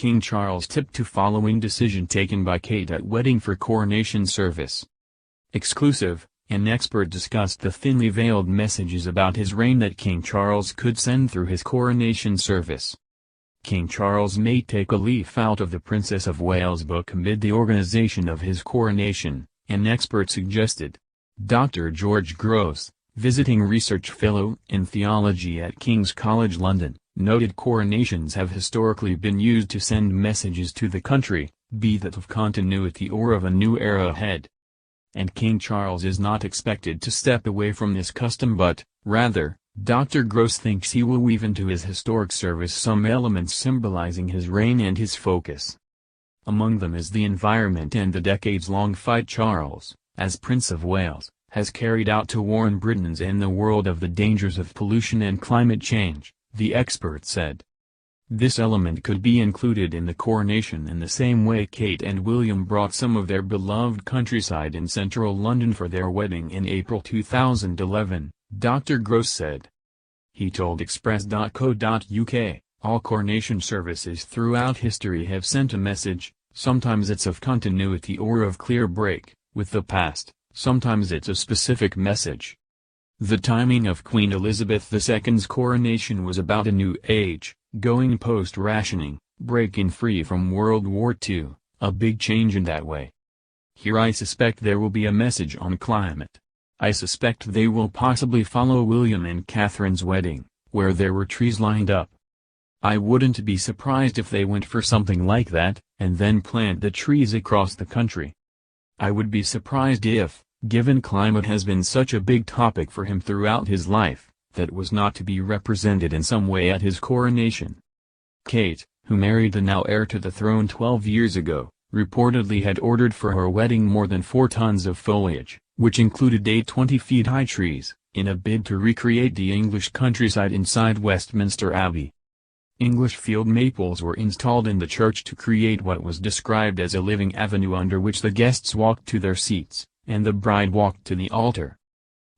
King Charles tipped to following decision taken by Kate at wedding for coronation service. Exclusive, an expert discussed the thinly veiled messages about his reign that King Charles could send through his coronation service. King Charles may take a leaf out of the Princess of Wales book amid the organization of his coronation, an expert suggested. Dr. George Gross, visiting research fellow in theology at King's College London, noted coronations have historically been used to send messages to the country, be that of continuity or of a new era ahead. And King Charles is not expected to step away from this custom but, rather, Dr. Gross thinks he will weave into his historic service some elements symbolizing his reign and his focus. Among them is the environment and the decades-long fight Charles, as Prince of Wales, has carried out to warn Britons and the world of the dangers of pollution and climate change, the expert said. This element could be included in the coronation in the same way Kate and William brought some of their beloved countryside in central London for their wedding in April 2011, Dr. Gross said. He told Express.co.uk, all coronation services throughout history have sent a message, sometimes it's of continuity or of clear break with the past, sometimes it's a specific message. The timing of Queen Elizabeth II's coronation was about a new age, going post-rationing, breaking free from World War II, a big change in that way. Here I suspect there will be a message on climate. I suspect they will possibly follow William and Catherine's wedding, where there were trees lined up. I wouldn't be surprised if they went for something like that, and then plant the trees across the country. I would be surprised if, given climate has been such a big topic for him throughout his life, that was not to be represented in some way at his coronation. Kate, who married the now heir to the throne 12 years ago, reportedly had ordered for her wedding more than 4 tons of foliage, which included 8 20-feet-high trees, in a bid to recreate the English countryside inside Westminster Abbey. English field maples were installed in the church to create what was described as a living avenue under which the guests walked to their seats, and the bride walked to the altar.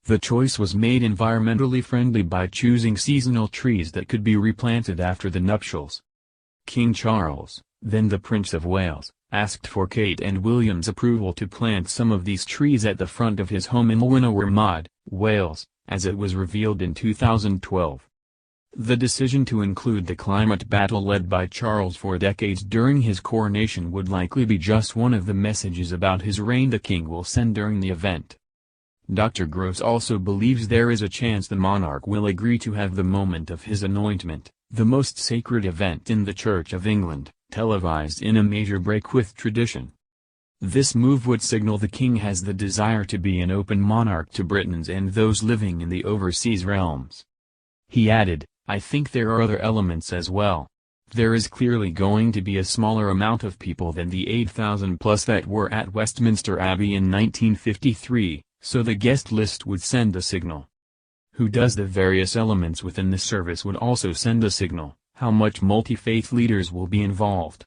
The choice was made environmentally friendly by choosing seasonal trees that could be replanted after the nuptials. King Charles, then the Prince of Wales, asked for Kate and William's approval to plant some of these trees at the front of his home in Llanwrmod, Wales, as it was revealed in 2012. The decision to include the climate battle led by Charles for decades during his coronation would likely be just one of the messages about his reign the king will send during the event. Dr. Gross also believes there is a chance the monarch will agree to have the moment of his anointment, the most sacred event in the Church of England, televised in a major break with tradition. This move would signal the king has the desire to be an open monarch to Britons and those living in the overseas realms. He added, I think there are other elements as well. There is clearly going to be a smaller amount of people than the 8,000 plus that were at Westminster Abbey in 1953, so the guest list would send a signal. Who does the various elements within the service would also send a signal, how much multi-faith leaders will be involved.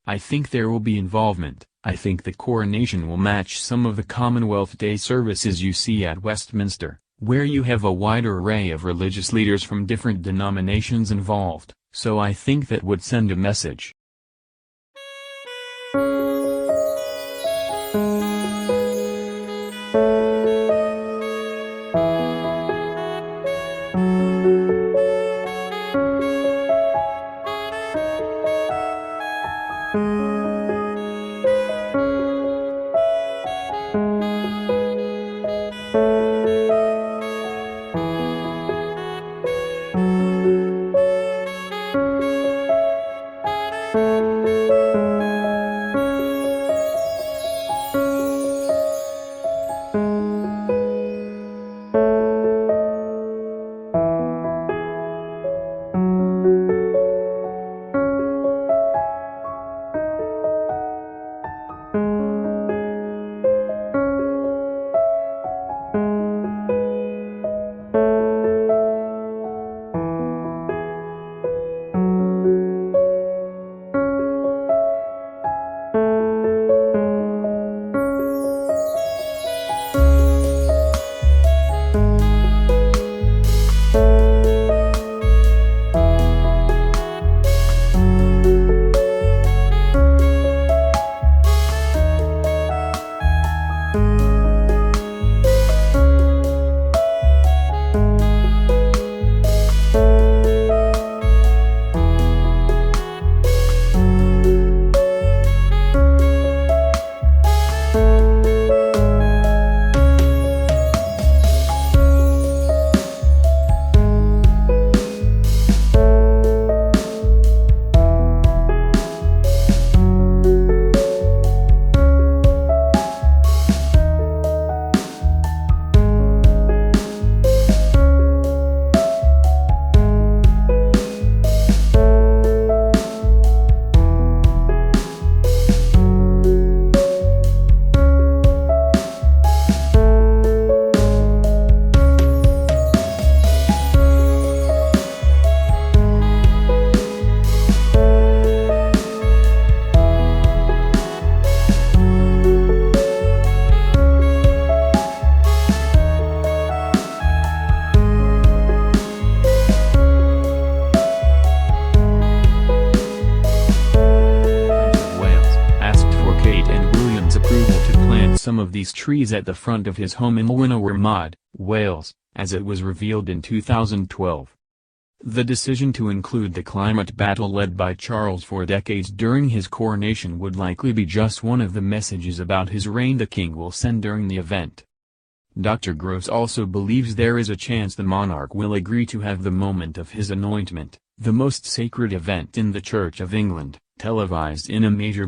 I think there will be involvement. I think the coronation will match some of the Commonwealth Day services you see at Westminster, where you have a wider array of religious leaders from different denominations involved, so I think that would send a message. some of these trees at the front of his home in Llanwrmod, Wales, as it was revealed in 2012. The decision to include the climate battle led by Charles for decades during his coronation would likely be just one of the messages about his reign the king will send during the event. Dr. Groves also believes there is a chance the monarch will agree to have the moment of his anointment, the most sacred event in the Church of England, televised in a major